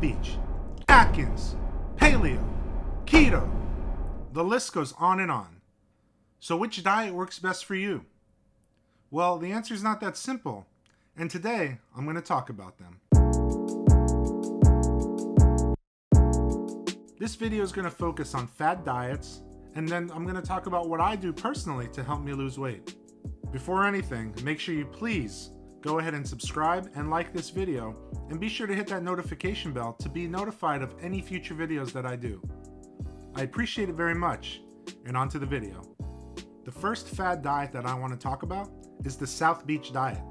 Beach, Atkins, Paleo, Keto. The list goes on and on. So which diet works best for you? Well, the answer is not that simple, and today I'm going to talk about them. This video is going to focus on fad diets, and then I'm going to talk about what I do personally to help me lose weight. Before anything, make sure you please go ahead and subscribe and like this video, and be sure to hit that notification bell to be notified of any future videos that I do. I appreciate it very much, and on to the video. The first fad diet that I want to talk about is the South Beach diet.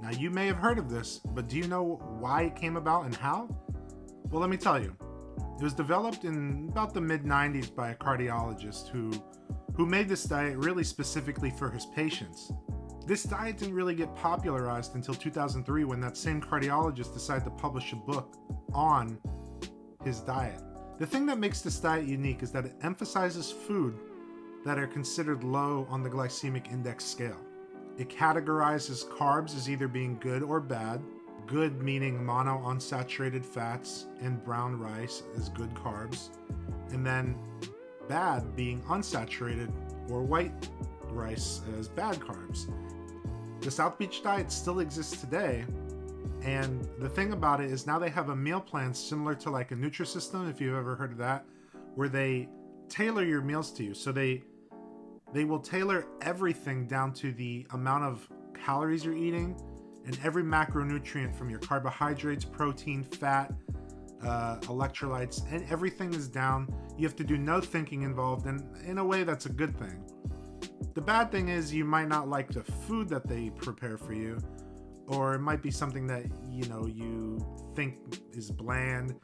Now, you may have heard of this, but do you know why it came about and how? Well, let me tell you. It was developed in about the mid-90s by a cardiologist who made this diet really specifically for his patients. This diet didn't really get popularized until 2003 when that same cardiologist decided to publish a book on his diet. The thing that makes this diet unique is that it emphasizes food that are considered low on the glycemic index scale. It categorizes carbs as either being good or bad. Good meaning monounsaturated fats and brown rice as good carbs, and then bad being unsaturated or white rice as bad carbs. The South Beach diet still exists today, and the thing about it is now they have a meal plan similar to like a Nutrisystem, if you've ever heard of that, where they tailor your meals to you. So they will tailor everything down to the amount of calories you're eating and every macronutrient from your carbohydrates, protein, fat, electrolytes, and everything is down. You have to do no thinking involved, and in a way that's a good thing. The bad thing is you might not like the food that they prepare for you, or it might be something that you think is bland,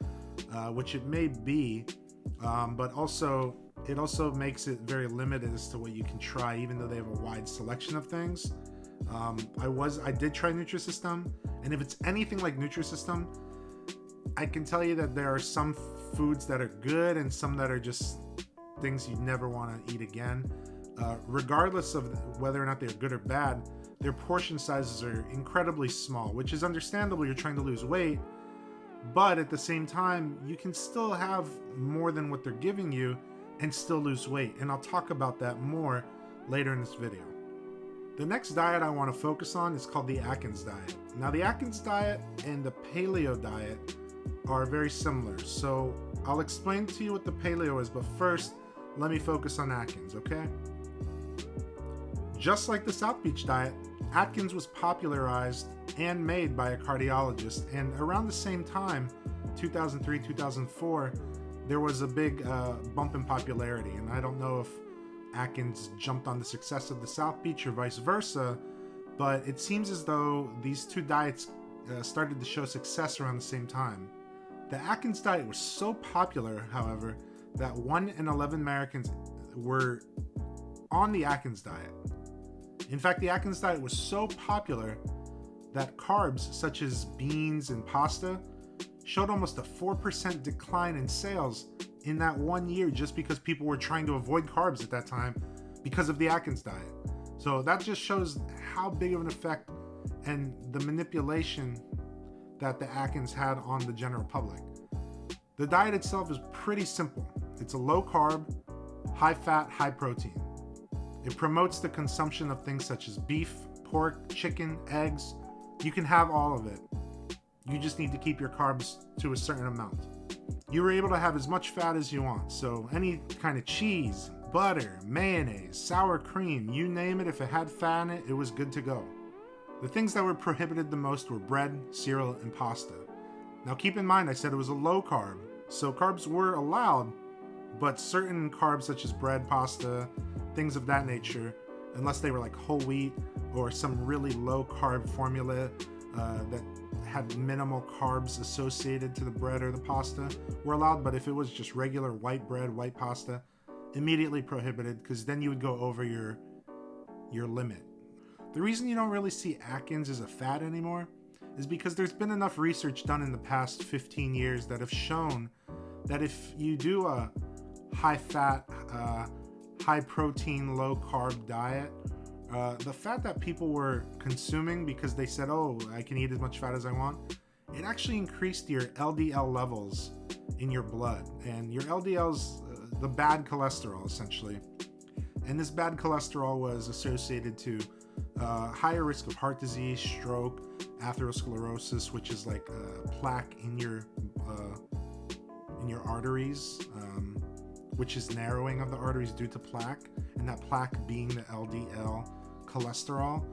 which it may be, but also it also makes it very limited as to what you can try, even though they have a wide selection of things. I did try Nutrisystem, and if it's anything like Nutrisystem, I can tell you that there are some foods that are good and some that are just things you never want to eat again. Regardless of whether or not they're good or bad, their portion sizes are incredibly small, which is understandable. You're trying to lose weight, but at the same time, you can still have more than what they're giving you and still lose weight, and I'll talk about that more later in this video. The next diet I want to focus on is called the Atkins Diet. Now, the Atkins Diet and the Paleo Diet are very similar, so I'll explain to you what the Paleo is, but first, let me focus on Atkins, okay? Just like the South Beach Diet, Atkins was popularized and made by a cardiologist, and around the same time, 2003, 2004, there was a big bump in popularity, and I don't know if Atkins jumped on the success of the South Beach or vice versa, but it seems as though these two diets started to show success around the same time. The Atkins diet was so popular, however, that 1 in 11 Americans were on the Atkins diet. In fact, the Atkins diet was so popular that carbs such as beans and pasta showed almost a 4% decline in sales in that 1 year, just because people were trying to avoid carbs at that time because of the Atkins diet. So that just shows how big of an effect and the manipulation that the Atkins had on the general public. The diet itself is pretty simple. It's a low carb, high fat, high protein. It promotes the consumption of things such as beef, pork, chicken, eggs. You can have all of it. You just need to keep your carbs to a certain amount. You were able to have as much fat as you want, so any kind of cheese, butter, mayonnaise, sour cream, you name it, if it had fat in it, it was good to go. The things that were prohibited the most were bread, cereal, and pasta. Now keep in mind I said it was a low carb, so carbs were allowed, but certain carbs such as bread, pasta, things of that nature, unless they were like whole wheat or some really low carb formula that had minimal carbs associated to the bread or the pasta, were allowed. But if it was just regular white bread, white pasta, immediately prohibited, because then you would go over your limit. The reason you don't really see Atkins as a fad anymore is because there's been enough research done in the past 15 years that have shown that if you do a high fat, high protein, low carb diet, the fat that people were consuming because they said, oh, I can eat as much fat as I want, it actually increased your LDL levels in your blood. And your LDL's the bad cholesterol, essentially. And this bad cholesterol was associated to higher risk of heart disease, stroke, atherosclerosis, which is like plaque in your arteries, which is narrowing of the arteries due to plaque, and that plaque being the LDL cholesterol.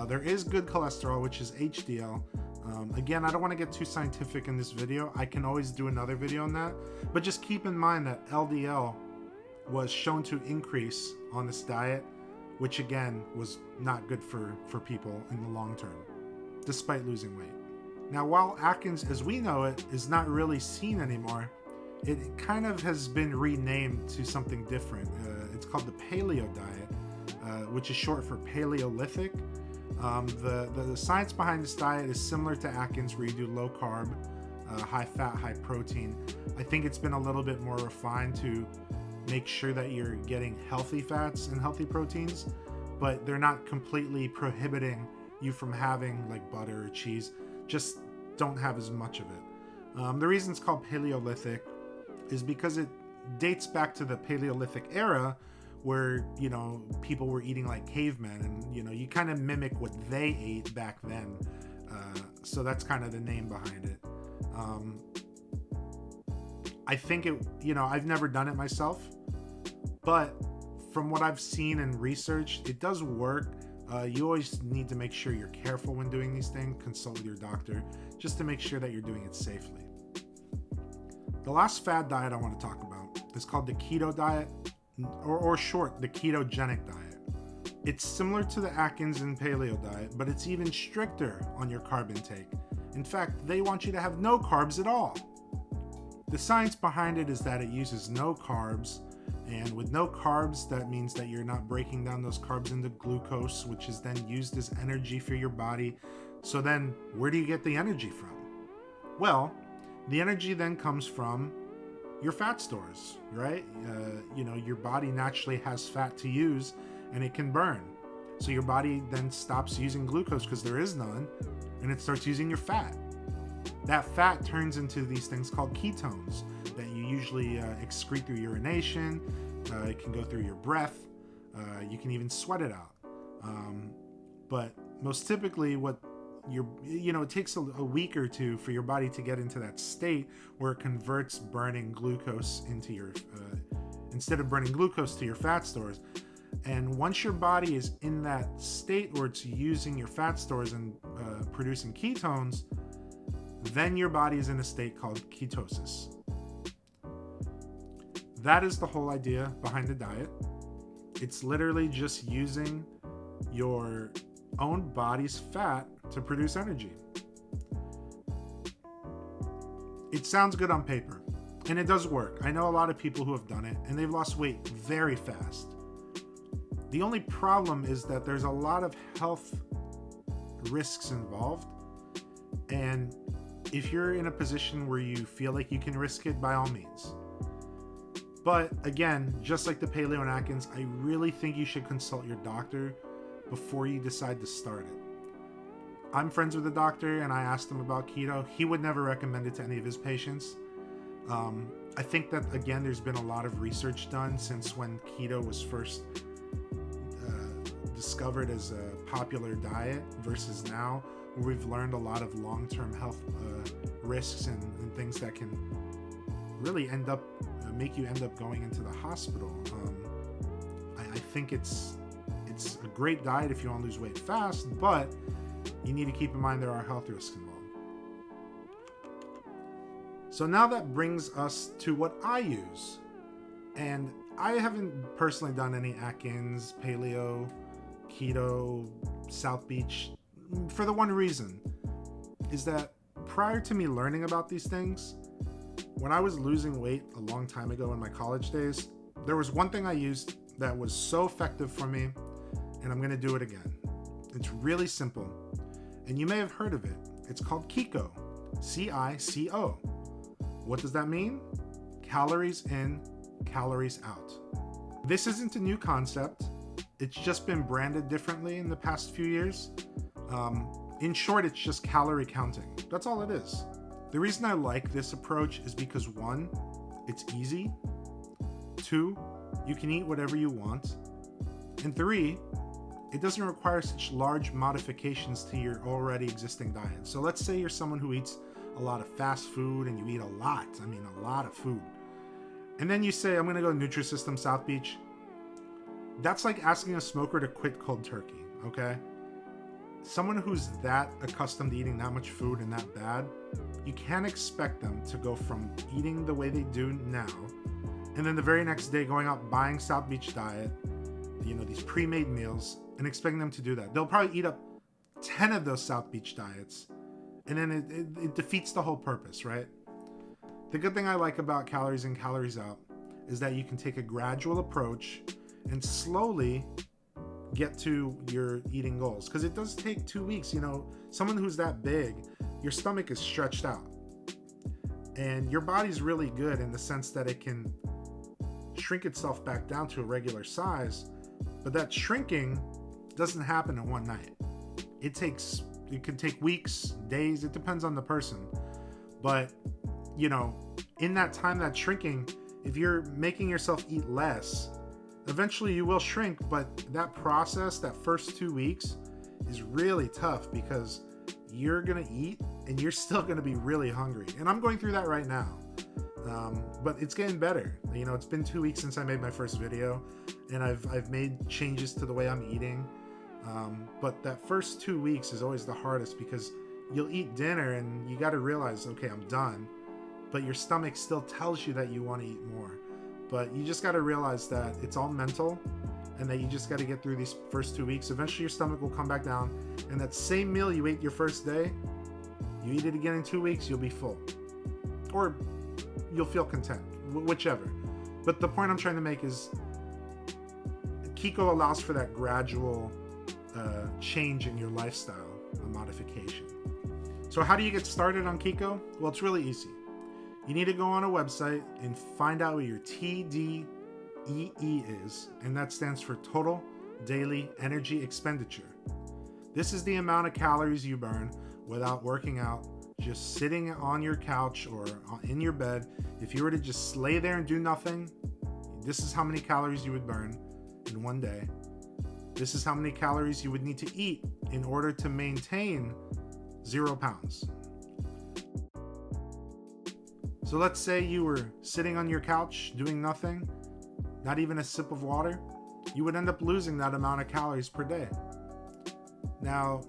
There is good cholesterol, which is HDL. Again, I don't want to get too scientific in this video. I can always do another video on that, but just keep in mind that LDL was shown to increase on this diet, which again was not good for people in the long term, despite losing weight. Now, while Atkins as we know it is not really seen anymore, it kind of has been renamed to something different. It's called the Paleo Diet, which is short for Paleolithic. The science behind this diet is similar to Atkins, where you do low carb, high fat, high protein. I think it's been a little bit more refined to make sure that you're getting healthy fats and healthy proteins, but they're not completely prohibiting you from having like butter or cheese. Just don't have as much of it. The reason it's called Paleolithic is because it dates back to the Paleolithic era, where, you know, people were eating like cavemen, and, you know, you kind of mimic what they ate back then. So that's kind of the name behind it. I think it, you know, I've never done it myself, but from what I've seen and researched, it does work. You always need to make sure you're careful when doing these things. Consult with your doctor just to make sure that you're doing it safely. The last fad diet I want to talk about is called the Keto Diet, or short, the ketogenic diet. It's similar to the Atkins and Paleo Diet, but it's even stricter on your carb intake. In fact, they want you to have no carbs at all. The science behind it is that it uses no carbs, and with no carbs, that means that you're not breaking down those carbs into glucose, which is then used as energy for your body. So then, where do you get the energy from? Well, the energy then comes from your fat stores, right? You know, your body naturally has fat to use, and it can burn. So your body then stops using glucose because there is none, and it starts using your fat. That fat turns into these things called ketones that you usually excrete through urination. It can go through your breath. You can even sweat it out. But most typically, it takes a week or two for your body to get into that state where it converts burning glucose into your, instead of burning glucose to your fat stores. And once your body is in that state where it's using your fat stores and producing ketones, then your body is in a state called ketosis. That is the whole idea behind the diet. It's literally just using your own body's fat to produce energy. It sounds good on paper, and it does work. I know a lot of people who have done it, and they've lost weight very fast. The only problem is that there's a lot of health risks involved, and if you're in a position where you feel like you can risk it, by all means. But again, just like the Paleo and Atkins, I really think you should consult your doctor before you decide to start it. I'm friends with a doctor, and I asked him about keto. He would never recommend it to any of his patients. I think that, again, there's been a lot of research done since when keto was first discovered as a popular diet versus now, where we've learned a lot of long-term health risks and things that can really make you end up going into the hospital. I think it's a great diet if you want to lose weight fast, but you need to keep in mind there are health risks involved. So now that brings us to what I use. And I haven't personally done any Atkins, Paleo, Keto, South Beach, for the one reason is that prior to me learning about these things, when I was losing weight a long time ago in my college days, there was one thing I used that was so effective for me, and I'm going to do it again. It's really simple, and you may have heard of it. It's called CICO, CICO. What does that mean? Calories in, calories out. This isn't a new concept. It's just been branded differently in the past few years. In short, it's just calorie counting. That's all it is. The reason I like this approach is because 1, it's easy. 2, you can eat whatever you want. And 3, it doesn't require such large modifications to your already existing diet. So let's say you're someone who eats a lot of fast food and you eat a lot of food. And then you say, I'm going to go Nutrisystem South Beach. That's like asking a smoker to quit cold turkey, okay? Someone who's that accustomed to eating that much food and that bad, you can't expect them to go from eating the way they do now, and then the very next day going out buying South Beach Diet, these pre-made meals, and expecting them to do that. They'll probably eat up 10 of those South Beach Diets, and then it defeats the whole purpose, right? The good thing I like about calories in, calories out is that you can take a gradual approach and slowly get to your eating goals, because it does take 2 weeks. Someone who's that big, your stomach is stretched out, and your body's really good in the sense that it can shrink itself back down to a regular size, but that shrinking doesn't happen in one night. It can take weeks, days, it depends on the person. But in that time, that shrinking, if you're making yourself eat less, eventually you will shrink. But that process, that first 2 weeks, is really tough, because you're gonna eat and you're still gonna be really hungry. And I'm going through that right now. But it's getting better. It's been 2 weeks since I made my first video, and I've made changes to the way I'm eating. But that first 2 weeks is always the hardest, because you'll eat dinner and you got to realize, okay, I'm done. But your stomach still tells you that you want to eat more. But you just got to realize that it's all mental, and that you just got to get through these first 2 weeks. Eventually your stomach will come back down, and that same meal you ate your first day, you eat it again in 2 weeks, you'll be full. Or you'll feel content, whichever. But the point I'm trying to make is Keto allows for that gradual change in your lifestyle, a modification. So how do you get started on Keto? Well, it's really easy. You need to go on a website and find out what your TDEE is, and that stands for Total Daily Energy Expenditure. This is the amount of calories you burn without working out, just sitting on your couch or in your bed. If you were to just lay there and do nothing, this is how many calories you would burn in one day. This is how many calories you would need to eat in order to maintain 0 pounds. So let's say you were sitting on your couch doing nothing, not even a sip of water, you would end up losing that amount of calories per day. Now,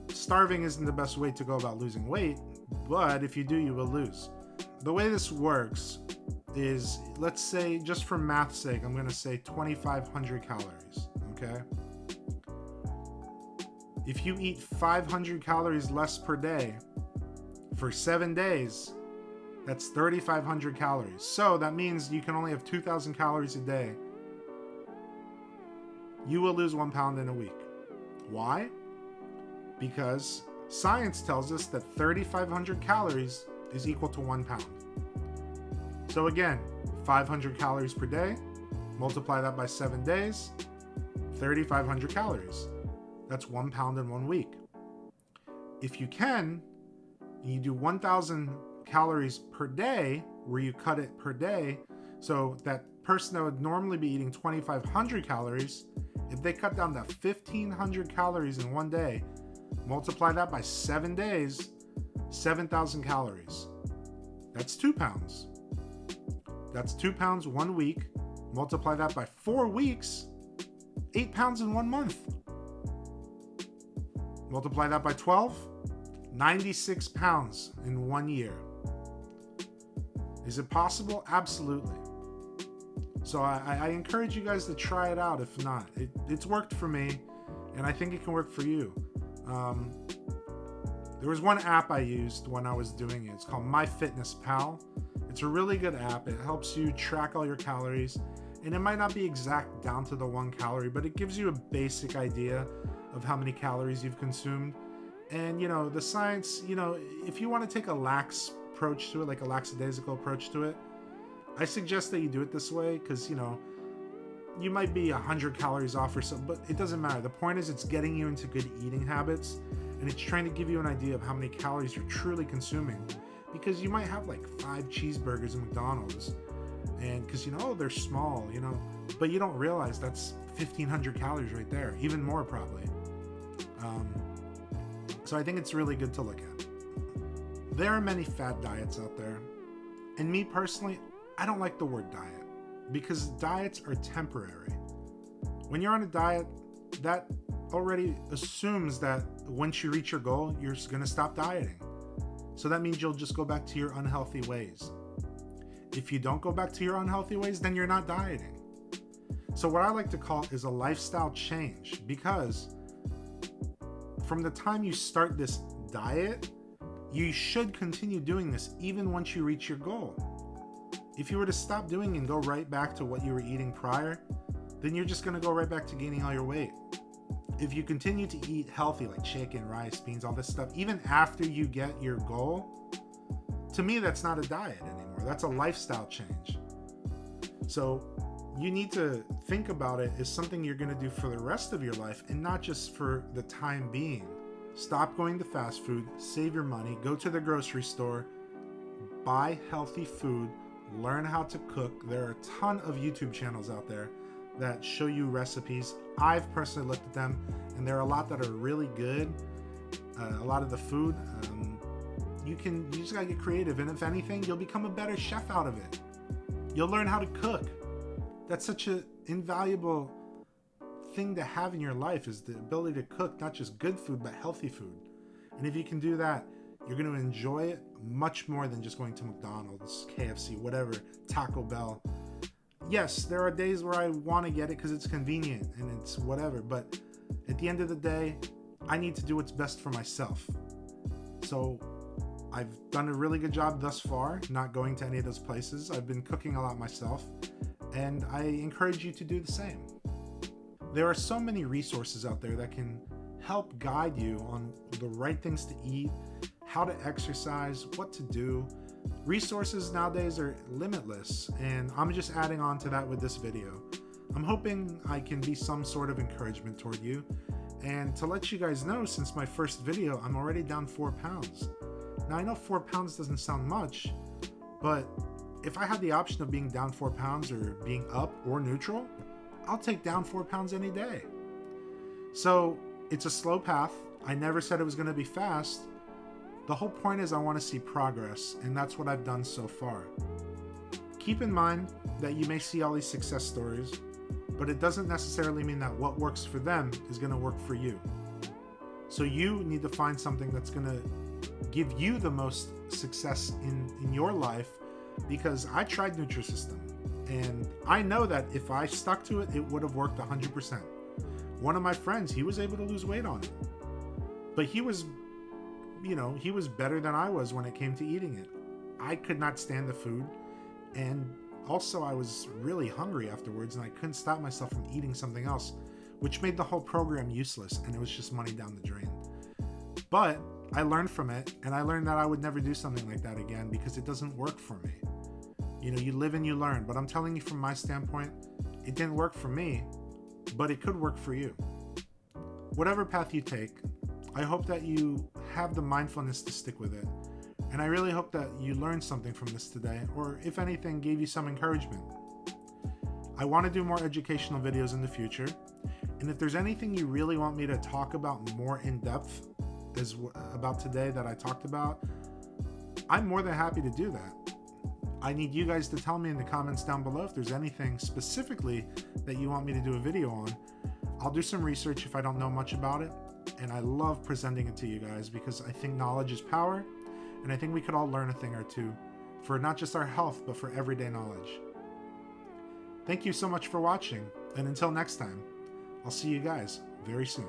starving isn't the best way to go about losing weight, but if you do, you will lose. The way this works is, let's say, just for math's sake, I'm going to say 2,500 calories, okay? If you eat 500 calories less per day for 7 days, that's 3,500 calories. So that means you can only have 2,000 calories a day. You will lose 1 pound in a week. Why? Because science tells us that 3,500 calories is equal to 1 pound. So again, 500 calories per day, multiply that by 7 days, 3,500 calories. That's 1 pound in 1 week. If you can, you do 1,000 calories per day, where you cut it per day, so that person that would normally be eating 2,500 calories, if they cut down to 1,500 calories in 1 day, multiply that by 7 days, 7,000 calories. That's 2 pounds. That's 2 pounds 1 week. Multiply that by 4 weeks, 8 pounds in 1 month. Multiply that by 12, 96 pounds in 1 year. Is it possible? Absolutely. So I encourage you guys to try it out. If not, it's worked for me, and I think it can work for you. There was one app I used when I was doing it. It's called MyFitnessPal. It's a really good app. It helps you track all your calories, and it might not be exact down to the 1 calorie, but it gives you a basic idea of how many calories you've consumed. And the science, if you want to take a lax approach to it, like a lackadaisical approach to it, I suggest that you do it this way, because you might be 100 calories off or so, but it doesn't matter. The point is, it's getting you into good eating habits, and and it's trying to give you an idea of how many calories you're truly consuming, because you might have like 5 cheeseburgers at McDonald's, and because they're small, but you don't realize that's 1,500 calories right there, even more probably. So I think it's really good to look at. There are many fad diets out there, and me personally, I don't like the word diet, because diets are temporary. When you're on a diet, that already assumes that once you reach your goal, you're going to stop dieting. So that means you'll just go back to your unhealthy ways. If you don't go back to your unhealthy ways, then you're not dieting. So what I like to call is a lifestyle change, because from the time you start this diet, you should continue doing this even once you reach your goal. If you were to stop doing and go right back to what you were eating prior, then you're just going to go right back to gaining all your weight. If you continue to eat healthy, like chicken, rice, beans, all this stuff, even after you get your goal, to me, that's not a diet anymore. That's a lifestyle change. So you need to think about it as something you're going to do for the rest of your life, and not just for the time being. Stop going to fast food, save your money, go to the grocery store, buy healthy food, learn how to cook. There are a ton of YouTube channels out there that show you recipes. I've personally looked at them, and there are a lot that are really good. A lot of the food, you just gotta get creative, and if anything, you'll become a better chef out of it. You'll learn how to cook. That's such an invaluable thing to have in your life, is the ability to cook not just good food, but healthy food. And if you can do that, you're going to enjoy it much more than just going to McDonald's, KFC, whatever, Taco Bell. Yes, there are days where I want to get it because it's convenient and it's whatever, but at the end of the day, I need to do what's best for myself. So I've done a really good job thus far, not going to any of those places. I've been cooking a lot myself, and I encourage you to do the same. There are so many resources out there that can help guide you on the right things to eat, how to exercise, what to do. Resources nowadays are limitless, and I'm just adding on to that with this video. I'm hoping I can be some sort of encouragement toward you. And to let you guys know, since my first video, I'm already down 4 pounds. Now I know 4 pounds doesn't sound much, but if I had the option of being down 4 pounds or being up or neutral, I'll take down 4 pounds any day. So it's a slow path. I never said it was going to be fast. The whole point is I want to see progress, and that's what I've done so far. Keep in mind that you may see all these success stories, but it doesn't necessarily mean that what works for them is going to work for you. So you need to find something that's going to give you the most success in your life, because I tried Nutrisystem, and I know that if I stuck to it, it would have worked 100%. One of my friends, he was able to lose weight on it, but he was better than I was when it came to eating it. I could not stand the food, and also I was really hungry afterwards, and I couldn't stop myself from eating something else, which made the whole program useless, and it was just money down the drain. But I learned from it, and I learned that I would never do something like that again, because it doesn't work for me. You live and you learn, but I'm telling you from my standpoint, it didn't work for me, but it could work for you. Whatever path you take, I hope that you have the mindfulness to stick with it. And I really hope that you learned something from this today, or if anything, gave you some encouragement. I want to do more educational videos in the future. And if there's anything you really want me to talk about more in depth about today that I talked about, I'm more than happy to do that. I need you guys to tell me in the comments down below if there's anything specifically that you want me to do a video on. I'll do some research if I don't know much about it. And I love presenting it to you guys, because I think knowledge is power, and I think we could all learn a thing or two for not just our health, but for everyday knowledge. Thank you so much for watching, and until next time, I'll see you guys very soon.